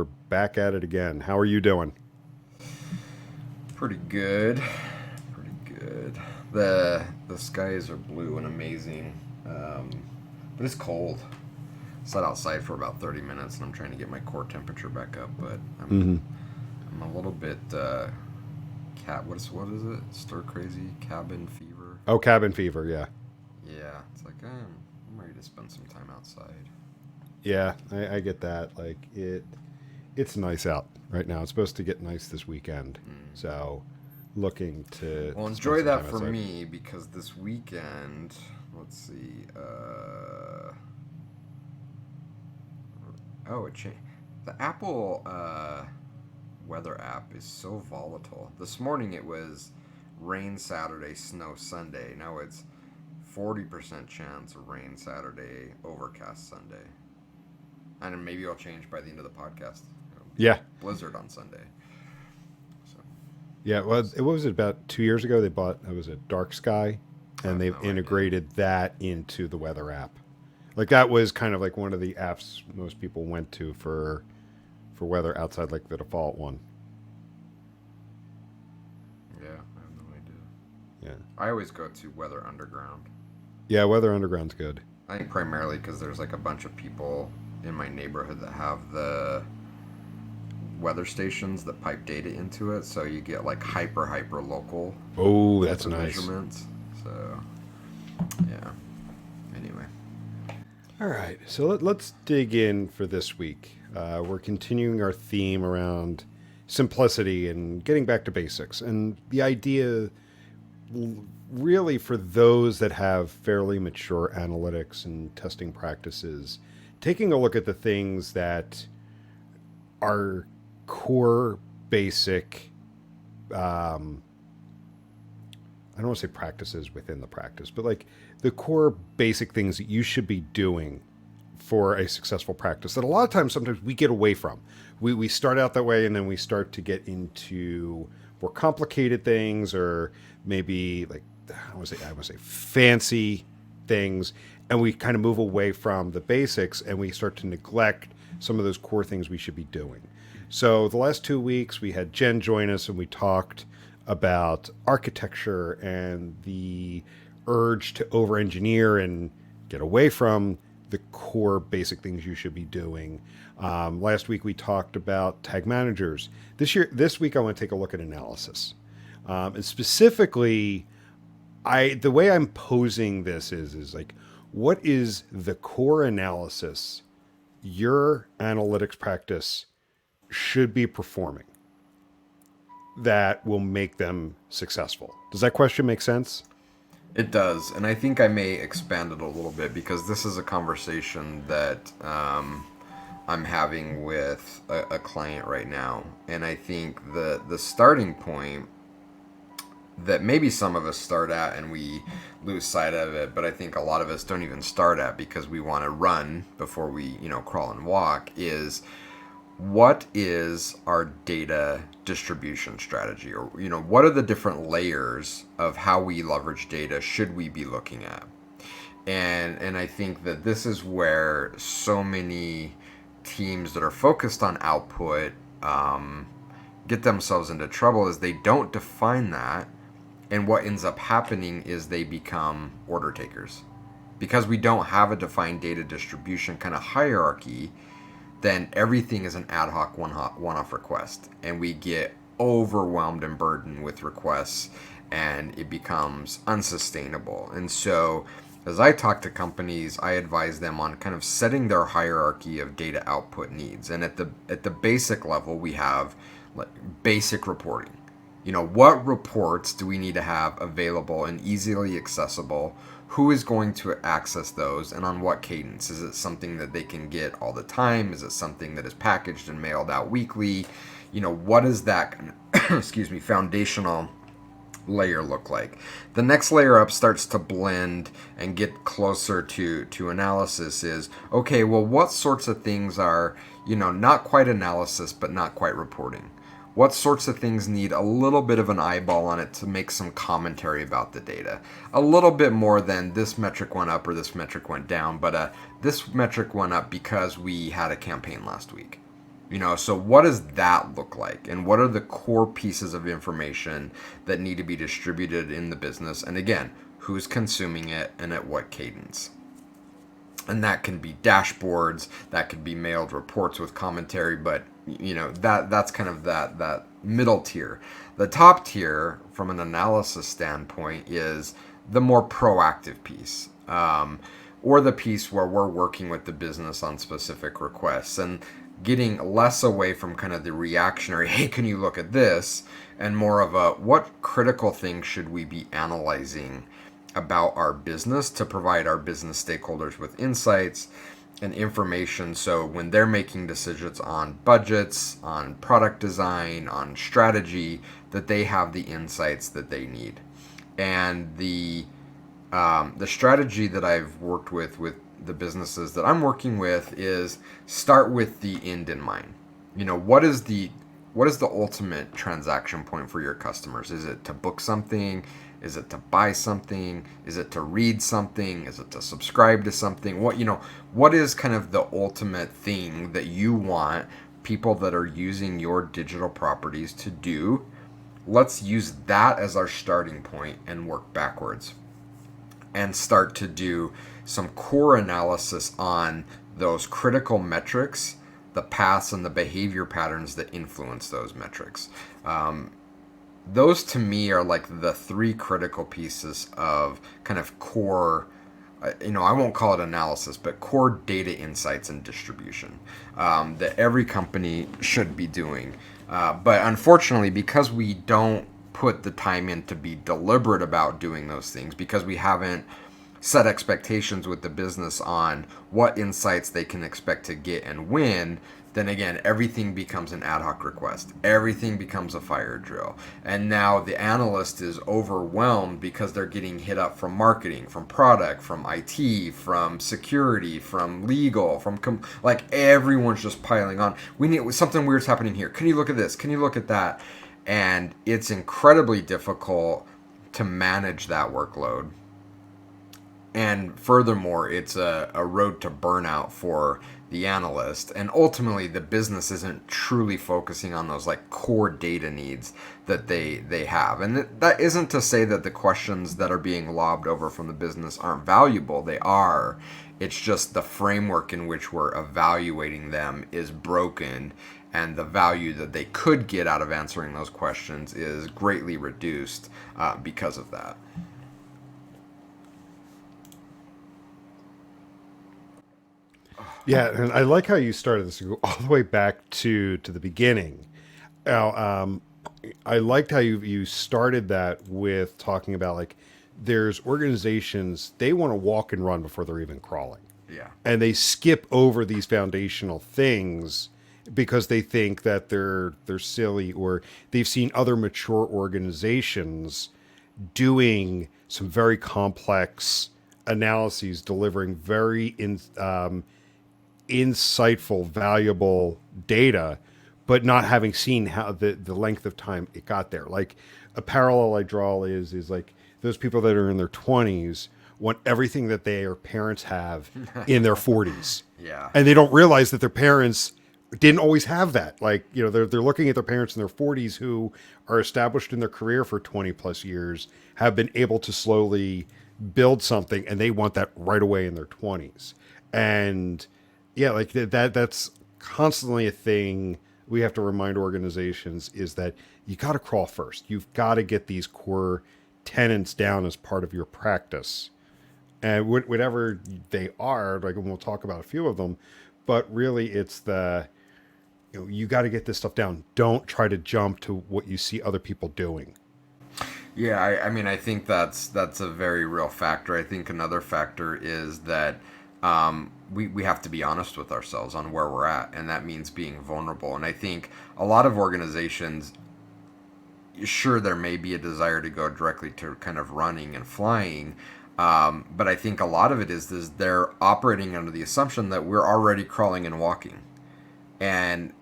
we're back at it again. How are you doing? Pretty good. Pretty good. The skies are blue and amazing, but it's cold. Sat outside for about 30 minutes, and I'm trying to get my core temperature back up. But Mm-hmm. I'm a little bit what is it? Stir crazy cabin fever. Oh, cabin fever, yeah. Yeah, it's like I'm ready to spend some time outside. Yeah, I get that. Like it's nice out right now. It's supposed to get nice this weekend. Mm. So looking Well, to spend enjoy some that time for outside. me because this weekend, let's see. Oh, it changed. The Apple weather app is so volatile. This morning it was rain Saturday, snow Sunday. Now it's 40% chance of rain Saturday, overcast Sunday. And then maybe it'll change by the end of the podcast. It'll be Yeah. blizzard on Sunday. So Yeah, well, we'll see. what was it about 2 years ago? They bought it was a Dark Sky, I and have they've no idea. integrated that into the weather app. Like that was kind of like one of the apps most people went to for weather outside like the default one. Yeah, I have no idea. Yeah, I always go to Weather Underground. yeah, Weather Underground's good. I think primarily because there's like a bunch of people in my neighborhood that have the weather stations that pipe data into it, so you get like hyper local Oh, that's weather nice. measurements. So yeah. Anyway, All right, so let's dig in for this week. We're continuing our theme around simplicity and getting back to basics, and the idea really for those that have fairly mature analytics and testing practices, taking a look at the things that are core basic I don't want to say practices within the practice, but like the core basic things that you should be doing for a successful practice that a lot of times sometimes we get away from. We start out that way and then we start to get into more complicated things or maybe like I want to say fancy things, and we kind of move away from the basics and we start to neglect some of those core things we should be doing. So the last 2 weeks we had Jen join us and we talked about architecture and the urge to over engineer and get away from the core basic things you should be doing. Last week we talked about tag managers. This week I want to take a look at analysis, and specifically, the way I'm posing this is like, what is the core analysis your analytics practice should be performing that will make them successful? Does that question make sense? it does, and I think I may expand it a little bit because this is a conversation that I'm having with a client right now, and I think the starting point that maybe some of us start at and we lose sight of it, but I think a lot of us don't even start at because we want to run before we, crawl and walk, is what is our data distribution strategy? Or, what are the different layers of how we leverage data should we be looking at? And I think that this is where so many teams that are focused on output get themselves into trouble is they don't define that, and what ends up happening is they become order takers. Because we don't have a defined data distribution kind of hierarchy, then everything is an ad hoc one-off request. And we get overwhelmed and burdened with requests, and it becomes unsustainable. And so as I talk to companies, I advise them on kind of setting their hierarchy of data output needs. And at the basic level, we have like basic reporting. What reports do we need to have available and easily accessible? Who is going to access those and on what cadence? Is it something that they can get all the time? Is it something that is packaged and mailed out weekly? What is that excuse me, foundational layer look like? The next layer up starts to blend and get closer to analysis is, okay, well, what sorts of things are, not quite analysis, but not quite reporting? What sorts of things need a little bit of an eyeball on it to make some commentary about the data? A little bit more than this metric went up or this metric went down, but this metric went up because we had a campaign last week. So what does that look like? And what are the core pieces of information that need to be distributed in the business? And again, who's consuming it and at what cadence? And that can be dashboards, that could be mailed reports with commentary, but that's kind of that middle tier. The top tier from an analysis standpoint is the more proactive piece, or the piece where we're working with the business on specific requests and getting less away from kind of the reactionary, hey, can you look at this, and more of a, what critical things should we be analyzing about our business to provide our business stakeholders with insights and information, so when they're making decisions on budgets, on product design, on strategy, that they have the insights that they need. And the strategy that I've worked with the businesses that I'm working with is start with the end in mind. What is the ultimate transaction point for your customers? Is it to book something? Is it to buy something? Is it to read something? Is it to subscribe to something? What is kind of the ultimate thing that you want people that are using your digital properties to do? Let's use that as our starting point and work backwards and start to do some core analysis on those critical metrics, the paths and the behavior patterns that influence those metrics. Those to me are like the three critical pieces of kind of core, I won't call it analysis, but core data insights and distribution, that every company should be doing. But unfortunately, because we don't put the time in to be deliberate about doing those things, because we haven't set expectations with the business on what insights they can expect to get and when, then again, everything becomes an ad hoc request. Everything becomes a fire drill. And now the analyst is overwhelmed because they're getting hit up from marketing, from product, from IT, from security, from legal, like everyone's just piling on. We need something weird's happening here. Can you look at this? Can you look at that? And it's incredibly difficult to manage that workload. And furthermore, it's a road to burnout for the analyst. And ultimately, the business isn't truly focusing on those like core data needs that they have. And that isn't to say that the questions that are being lobbed over from the business aren't valuable. They are. It's just the framework in which we're evaluating them is broken, and the value that they could get out of answering those questions is greatly reduced because of that. Yeah, and I like how you started this, go all the way back to the beginning. Now, I liked how you started that with talking about like there's organizations, they want to walk and run before they're even crawling, Yeah. and they skip over these foundational things because they think that they're silly, or they've seen other mature organizations doing some very complex analyses, delivering very insightful, valuable data, but not having seen how the length of time it got there. Like a parallel I draw is like those people that are in their 20s want everything that their parents have in their 40s. Yeah. And they don't realize that their parents didn't always have that. Like, they're looking at their parents in their 40s who are established in their career for 20 plus years, have been able to slowly build something, and they want that right away in their 20s. And yeah, like that's constantly a thing we have to remind organizations, is that you got to crawl first. You've got to get these core tenets down as part of your practice. And whatever they are, like, and we'll talk about a few of them, but really it's you got to get this stuff down. Don't try to jump to what you see other people doing. Yeah, I mean, I think that's a very real factor. I think another factor is that we have to be honest with ourselves on where we're at, and that means being vulnerable. And I think a lot of organizations, sure, there may be a desire to go directly to kind of running and flying, but I think a lot of it is they're operating under the assumption that we're already crawling and walking. And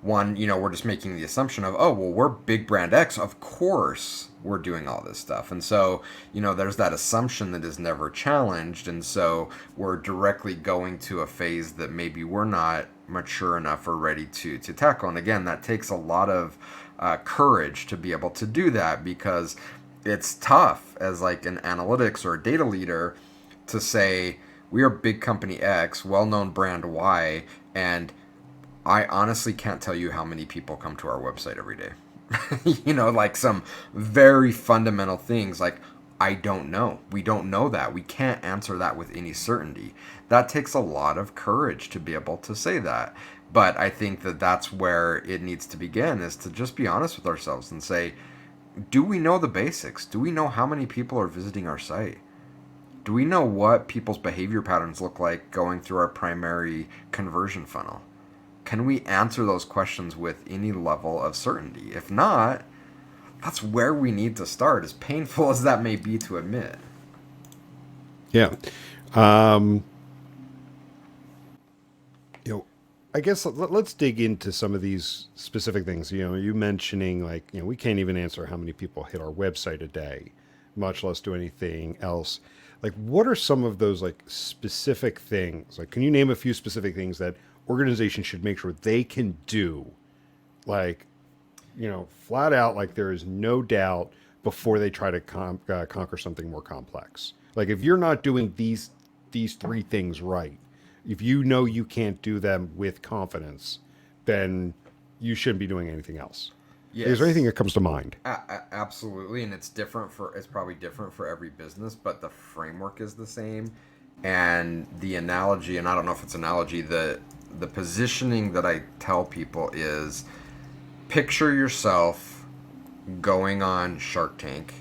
one, we're just making the assumption of, oh, well, we're big brand X, of course we're doing all this stuff. And so, there's that assumption that is never challenged, and so we're directly going to a phase that maybe we're not mature enough or ready to tackle. And again, that takes a lot of courage to be able to do that, because it's tough as like an analytics or a data leader to say we are big company X, well-known brand Y, and I honestly can't tell you how many people come to our website every day. Like some very fundamental things like I don't know. We don't know that. We can't answer that with any certainty. That takes a lot of courage to be able to say that. But I think that that's where it needs to begin, is to just be honest with ourselves and say, do we know the basics? Do we know how many people are visiting our site? Do we know what people's behavior patterns look like going through our primary conversion funnel? Can we answer those questions with any level of certainty? If not, that's where we need to start, as painful as that may be to admit. Yeah. Um, you know, I guess let's dig into some of these specific things. You mentioning like, we can't even answer how many people hit our website a day, much less do anything else. Like, what are some of those like specific things? Like, can you name a few specific things that organizations should make sure they can do? Like, flat out, like there is no doubt before they try to conquer something more complex. Like, if you're not doing these three things right, if you know you can't do them with confidence, then you shouldn't be doing anything else. Is there anything Yes, that comes to mind? absolutely, and it's probably different for every business, but the framework is the same. And the analogy, and I don't know if it's analogy, the positioning that I tell people is, picture yourself going on Shark Tank,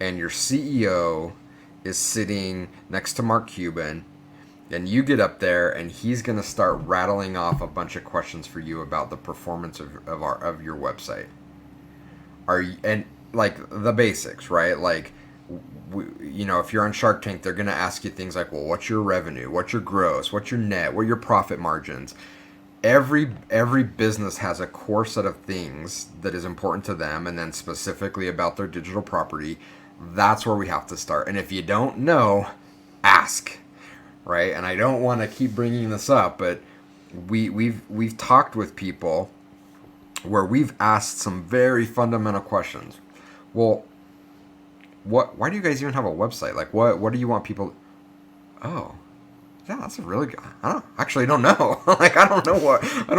and your CEO is sitting next to Mark Cuban, and you get up there and he's going to start rattling off a bunch of questions for you about the performance of your website. Are you, and like the basics, right? Like, if you're on Shark Tank, they're going to ask you things like, well, what's your revenue? What's your gross? What's your net? What are your profit margins? Every business has a core set of things that is important to them, and then specifically about their digital property. That's where we have to start. And if you don't know, ask, right? And I don't want to keep bringing this up, but we've talked with people where we've asked some very fundamental questions. Well, why do you guys even have a website? Like, what do you want people? Oh, yeah, that's a really good. I don't know. Like, I don't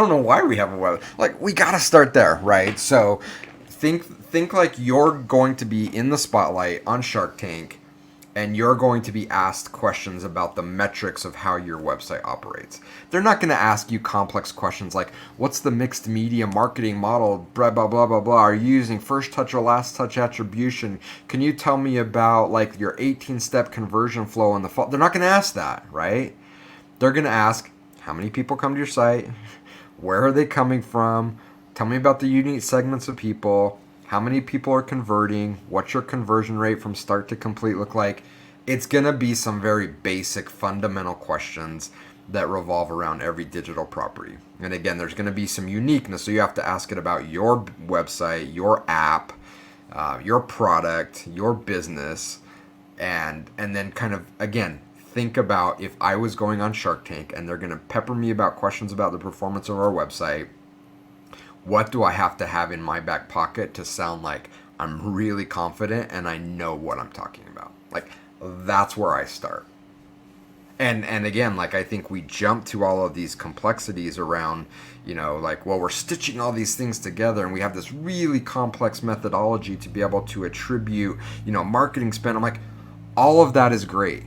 know why we have a web. Like, we gotta start there, right? So, think like you're going to be in the spotlight on Shark Tank, and you're going to be asked questions about the metrics of how your website operates. They're not going to ask you complex questions like, what's the mixed media marketing model, blah, blah, blah, blah, blah. Are you using first touch or last touch attribution? Can you tell me about like your 18-step conversion flow in the fall? They're not going to ask that, right? They're going to ask, how many people come to your site? Where are they coming from? Tell me about the unique segments of people. How many people are converting? What's your conversion rate from start to complete look like? It's going to be some very basic, fundamental questions that revolve around every digital property. And again, there's going to be some uniqueness. So you have to ask it about your website, your app, your product, your business, and then kind of, again, think about, if I was going on Shark Tank and they're going to pepper me about questions about the performance of our website, what do I have to have in my back pocket to sound like I'm really confident and I know what I'm talking about? Like, that's where I start. And again, like, I think we jump to all of these complexities around, like, well, we're stitching all these things together and we have this really complex methodology to be able to attribute, marketing spend. I'm like, all of that is great.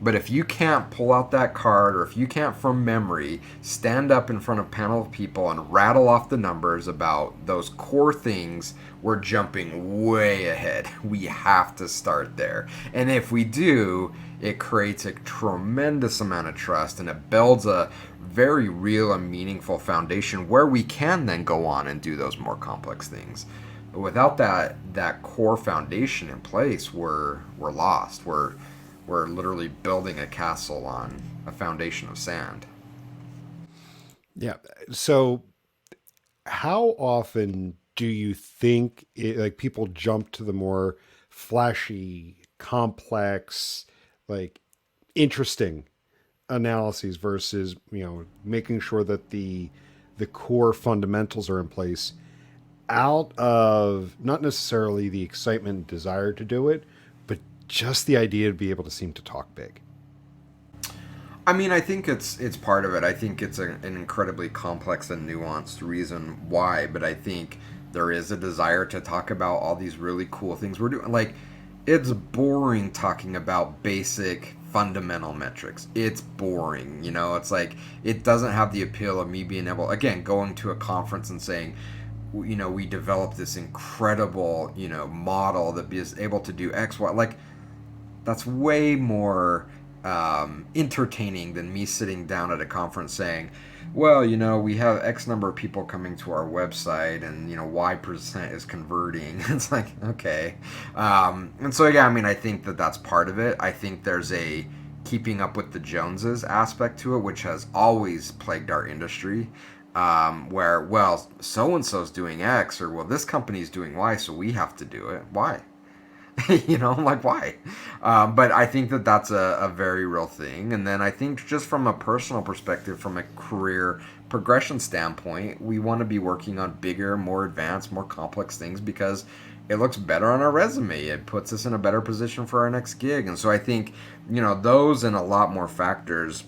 But if you can't pull out that card, or if you can't from memory stand up in front of a panel of people and rattle off the numbers about those core things, we're jumping way ahead. We have to start there. And if we do, it creates a tremendous amount of trust, and it builds a very real and meaningful foundation where we can then go on and do those more complex things. But without that core foundation in place, we're lost. We're literally building a castle on a foundation of sand. Yeah. So, how often do you think like people jump to the more flashy, complex, like interesting? analyses versus making sure that the core fundamentals are in place out of not necessarily the excitement and desire to do it, but just the idea to be able to seem to talk big. I mean, I think it's part of it. I think it's an incredibly complex and nuanced reason why, but I think there is a desire to talk about all these really cool things we're doing. Like, it's boring talking about basic fundamental metrics. It's boring, you know. It's like it doesn't have the appeal of me being able, again, going to a conference and saying, we developed this incredible, model that is able to do X, Y. Like, that's way more entertaining than me sitting down at a conference saying, well, we have X number of people coming to our website and, Y% is converting. It's like, okay. And so, yeah, I mean, I think that that's part of it. I think there's a keeping up with the Joneses aspect to it, which has always plagued our industry. Where, well, so and so's doing X, or well, this company's doing Y, so we have to do it. Why? Like, why? But I think that that's a very real thing. And then I think just from a personal perspective, from a career progression standpoint, we want to be working on bigger, more advanced, more complex things because it looks better on our resume. It puts us in a better position for our next gig. And so I think, those and a lot more factors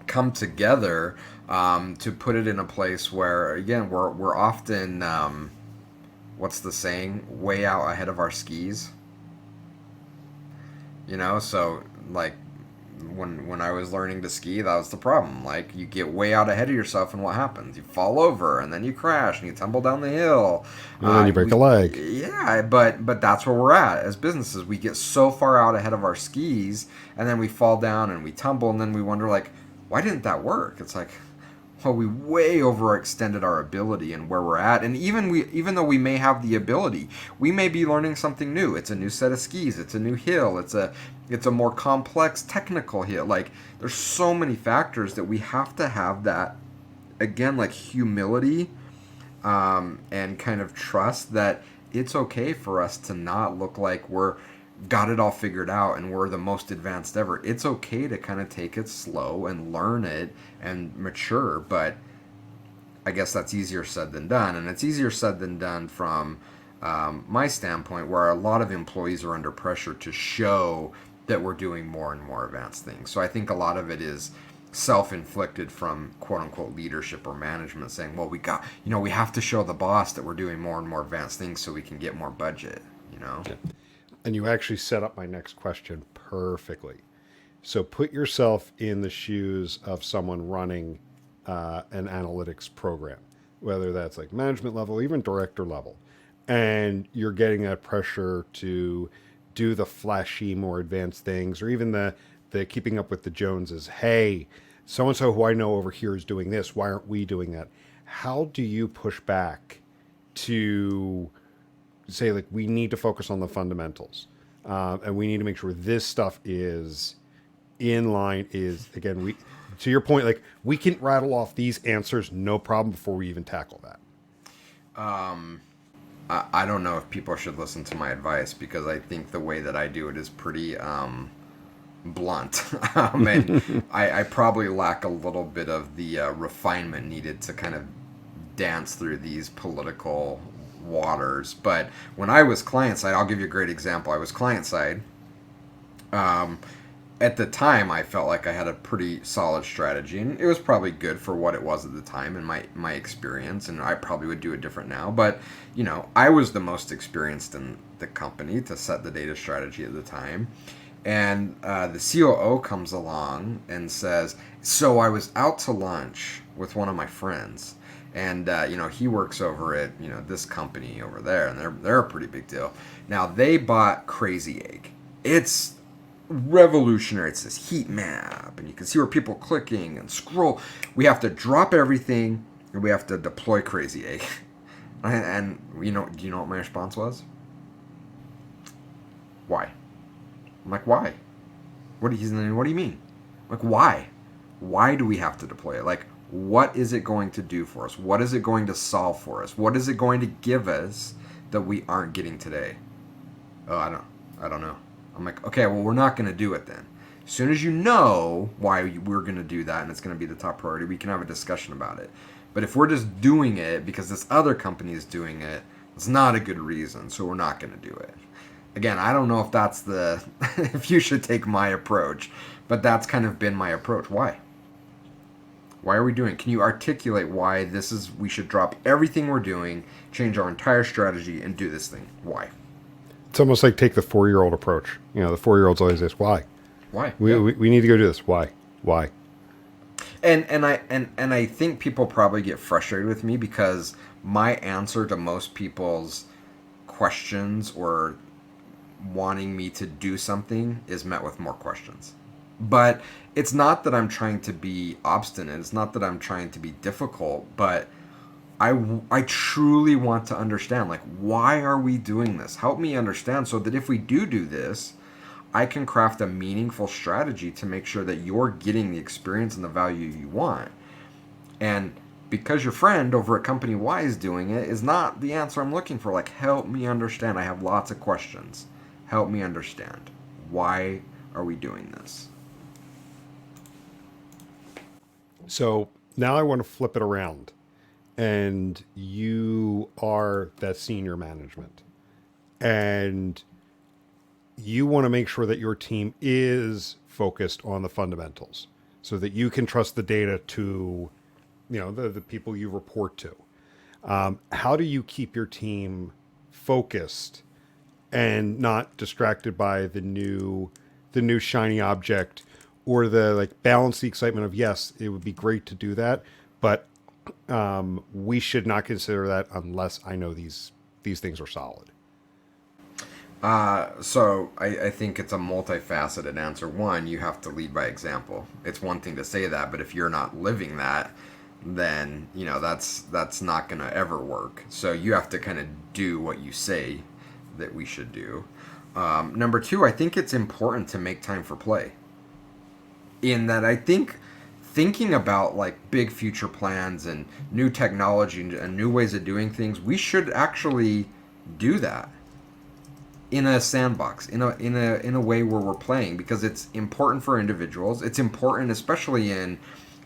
come together to put it in a place where, again, we're often, what's the saying, way out ahead of our skis. So like when I was learning to ski, that was the problem. Like, you get way out ahead of yourself, and what happens? You fall over, and then you crash, and you tumble down the hill. And then you break a leg. Yeah, but that's where we're at as businesses. We get so far out ahead of our skis, and then we fall down and we tumble, and then we wonder, like, why didn't that work? It's like, well, we way overextended our ability and where we're at. And even though we may have the ability, we may be learning something new. It's a new set of skis. It's a new hill. It's a more complex technical hill. Like, there's so many factors that we have to have that, again, like humility, and kind of trust that it's okay for us to not look like we're got it all figured out and we're the most advanced ever. It's okay to kind of take it slow and learn it and mature, but I guess that's easier said than done. And it's easier said than done from my standpoint, where a lot of employees are under pressure to show that we're doing more and more advanced things. So I think a lot of it is self-inflicted from quote-unquote leadership or management saying, well, we have to show the boss that we're doing more and more advanced things so we can get more budget. Yeah. And you actually set up my next question perfectly. So put yourself in the shoes of someone running an analytics program, whether that's like management level, even director level, and you're getting that pressure to do the flashy, more advanced things, or even the keeping up with the Joneses. Hey, so and so who I know over here is doing this. Why aren't we doing that? How do you push back to say, like, we need to focus on the fundamentals, and we need to make sure this stuff is in line? Is, again, we, to your point, like, we can rattle off these answers no problem before we even tackle that. I don't know if people should listen to my advice, because I think the way that I do it is pretty blunt. And I probably lack a little bit of the refinement needed to kind of dance through these political waters. But when I was client side, I'll give you a great example. I was client side. At the time, I felt like I had a pretty solid strategy, and it was probably good for what it was at the time and my experience, and I probably would do it different now. But, I was the most experienced in the company to set the data strategy at the time. And the COO comes along and says, so I was out to lunch with one of my friends, and he works over at this company over there, and they're a pretty big deal. Now, they bought Crazy Egg. It's revolutionary. It's this heat map, and you can see where people are clicking and scroll. We have to drop everything, and we have to deploy Crazy Egg. And do you know what my response was? Why? I'm like, why? What do you mean? Like, why? Why do we have to deploy it? Like, what is it going to do for us? What is it going to solve for us? What is it going to give us that we aren't getting today? Oh, I don't know. I'm like, okay, well, we're not going to do it then. As soon as you know why we're going to do that and it's going to be the top priority, we can have a discussion about it. But if we're just doing it because this other company is doing it, it's not a good reason, so we're not going to do it. Again, I don't know if that's the if you should take my approach, but that's kind of been my approach. Why? Why are we doing it? Can you articulate why this is we should drop everything we're doing, change our entire strategy and do this thing? Why? It's almost like take the 4-year-old approach. You know, the 4-year-olds always ask, why? Why? We, Yeah. we need to go do this. Why? Why? And I think people probably get frustrated with me because my answer to most people's questions or wanting me to do something is met with more questions. But it's not that I'm trying to be obstinate. It's not that I'm trying to be difficult, but I truly want to understand, like, why are we doing this? Help me understand so that if we do this, I can craft a meaningful strategy to make sure that you're getting the experience and the value you want. And because your friend over at Company Y is doing it is not the answer I'm looking for. Like, help me understand. I have lots of questions. Help me understand. Why are we doing this? So now I want to flip it around. And you are that senior management. And you want to make sure that your team is focused on the fundamentals so that you can trust the data to, you know, the people you report to. How do you keep your team focused and not distracted by the new shiny object, or the, like, balance the excitement of, yes, it would be great to do that, but we should not consider that unless I know these things are solid. So I think it's a multifaceted answer. One, you have to lead by example. It's one thing to say that, but if you're not living that, then that's not gonna ever work. So you have to kind of do what you say that we should do. Number two, I think it's important to make time for play. In that, I think thinking about like big future plans and new technology and new ways of doing things, we should actually do that in a sandbox, in a way where we're playing, because it's important for individuals. It's important, especially in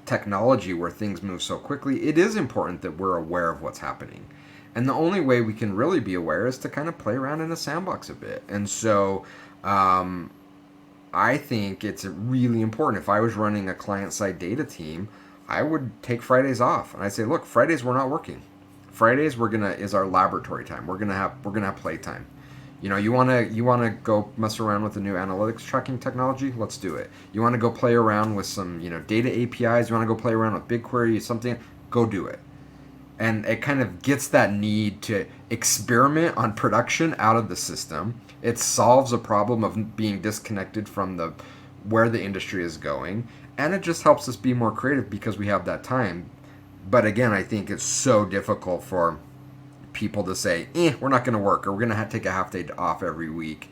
technology where things move so quickly. It is important that we're aware of what's happening, and the only way we can really be aware is to kind of play around in a sandbox a bit. And so, I think it's really important. If I was running a client-side data team, I would take Fridays off, and I'd say, look, Fridays we're not working. Fridays is our laboratory time. We're gonna have playtime. You wanna go mess around with the new analytics tracking technology? Let's do it. You wanna go play around with some data APIs? You wanna go play around with BigQuery, something? Go do it. And it kind of gets that need to experiment on production out of the system. It solves a problem of being disconnected from the where the industry is going, and it just helps us be more creative because we have that time. But again, I think it's so difficult for people to say, we're not going to work, or we're going to take a half day off every week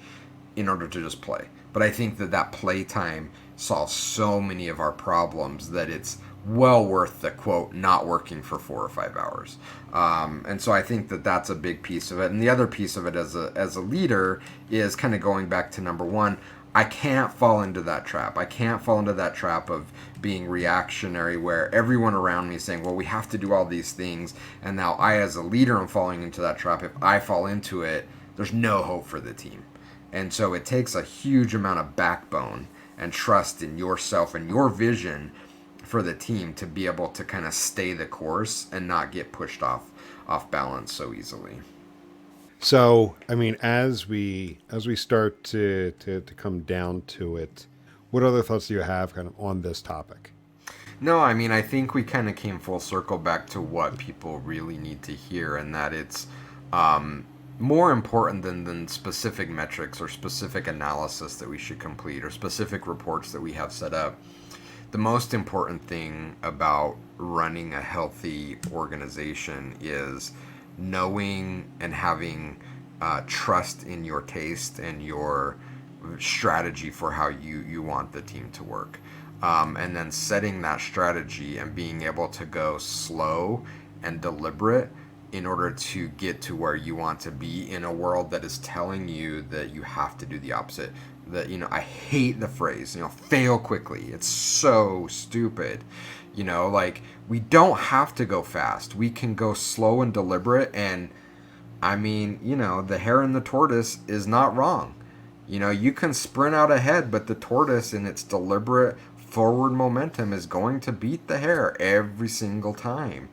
in order to just play. But I think that playtime solves so many of our problems that it's well worth the quote not working for 4 or 5 hours. And so I think that's a big piece of it. And the other piece of it as a leader is kind of going back to number one. I can't fall into that trap. I can't fall into that trap of being reactionary where everyone around me is saying, well, we have to do all these things. And now I, as a leader, am falling into that trap. If I fall into it, there's no hope for the team. And so it takes a huge amount of backbone and trust in yourself and your vision for the team to be able to kind of stay the course and not get pushed off balance so easily. So, I mean, as we start to come down to it, what other thoughts do you have kind of on this topic? No, I mean, I think we kind of came full circle back to what people really need to hear, and that it's more important than specific metrics or specific analysis that we should complete or specific reports that we have set up. The most important thing about running a healthy organization is knowing and having trust in your taste and your strategy for how you want the team to work. And then setting that strategy and being able to go slow and deliberate in order to get to where you want to be in a world that is telling you that you have to do the opposite. that, I hate the phrase, fail quickly. It's so stupid. Like, we don't have to go fast. We can go slow and deliberate. And I mean, the hare and the tortoise is not wrong. You can sprint out ahead, but the tortoise in its deliberate forward momentum is going to beat the hare every single time.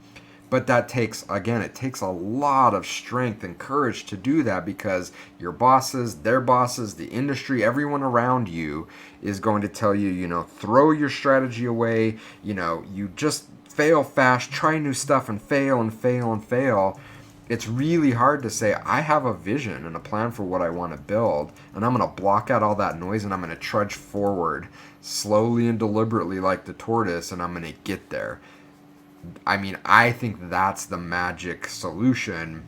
But that takes, again, it takes a lot of strength and courage to do that, because your bosses, their bosses, the industry, everyone around you is going to tell you, throw your strategy away. You just fail fast, try new stuff and fail and fail and fail. It's really hard to say, I have a vision and a plan for what I want to build, and I'm going to block out all that noise, and I'm going to trudge forward slowly and deliberately like the tortoise, and I'm going to get there. I mean, I think that's the magic solution.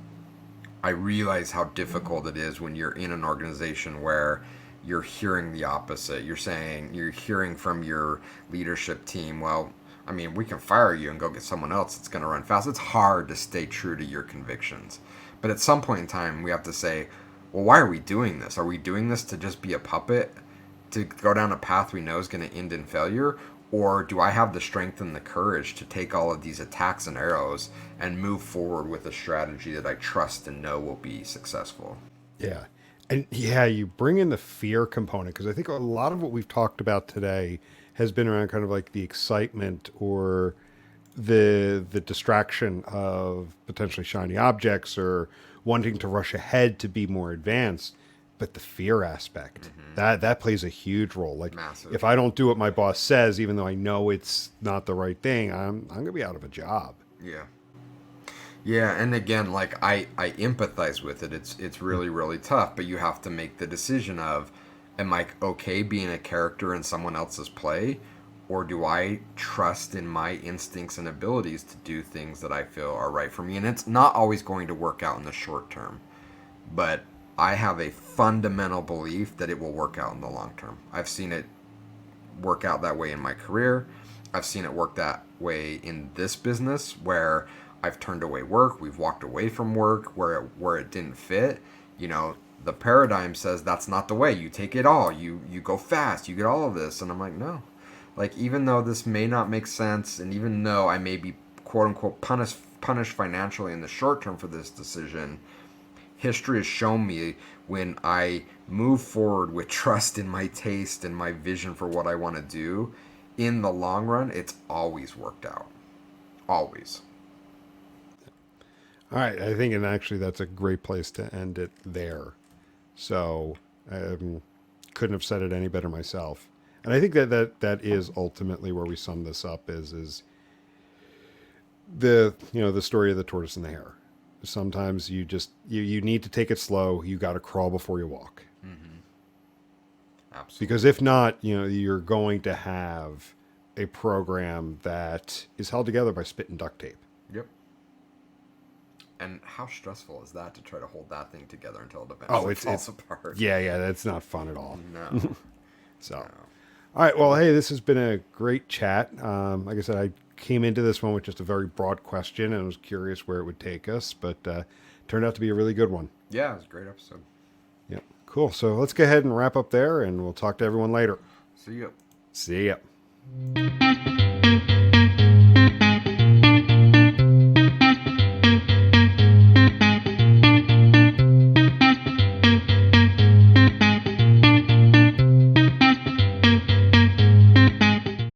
I realize how difficult it is when you're in an organization where you're hearing the opposite. You're hearing from your leadership team, well, I mean, we can fire you and go get someone else that's going to run fast. It's hard to stay true to your convictions. But at some point in time, we have to say, well, why are we doing this? Are we doing this to just be a puppet, to go down a path we know is going to end in failure? Or do I have the strength and the courage to take all of these attacks and arrows and move forward with a strategy that I trust and know will be successful? Yeah. And yeah, you bring in the fear component, because I think a lot of what we've talked about today has been around kind of like the excitement or the distraction of potentially shiny objects or wanting to rush ahead to be more advanced. But the fear aspect, that plays a huge role. Like, Massive. if I don't do what my boss says, even though I know it's not the right thing, I'm gonna be out of a job. Yeah. Yeah, and again, like, I empathize with it. It's really, really tough, but you have to make the decision of, am I okay being a character in someone else's play, or do I trust in my instincts and abilities to do things that I feel are right for me? And it's not always going to work out in the short term, but I have a fundamental belief that it will work out in the long term. I've seen it work out that way in my career. I've seen it work that way in this business, where I've turned away work, we've walked away from work where it didn't fit. The paradigm says that's not the way. You take it all. You go fast. You get all of this, and I'm like, no. Like, even though this may not make sense, and even though I may be quote unquote punished financially in the short term for this decision, history has shown me, when I move forward with trust in my taste and my vision for what I want to do, in the long run, it's always worked out. Always. All right, I think, and actually, that's a great place to end it there. So, couldn't have said it any better myself. And I think that is ultimately where we sum this up, is the story of the tortoise and the hare. Sometimes you need to take it slow. You got to crawl before you walk. Absolutely. Because if not, you're going to have a program that is held together by spit and duct tape. Yep. And how stressful is that, to try to hold that thing together until it Oh, eventually it's falls apart? Yeah, that's not fun at all. No. So, No. all right. Well, hey, this has been a great chat. Like I said, I came into this one with just a very broad question, and I was curious where it would take us, but turned out to be a really good one. Yeah, it was a great episode. Yep. Cool. So let's go ahead and wrap up there, and we'll talk to everyone later. See you. See ya.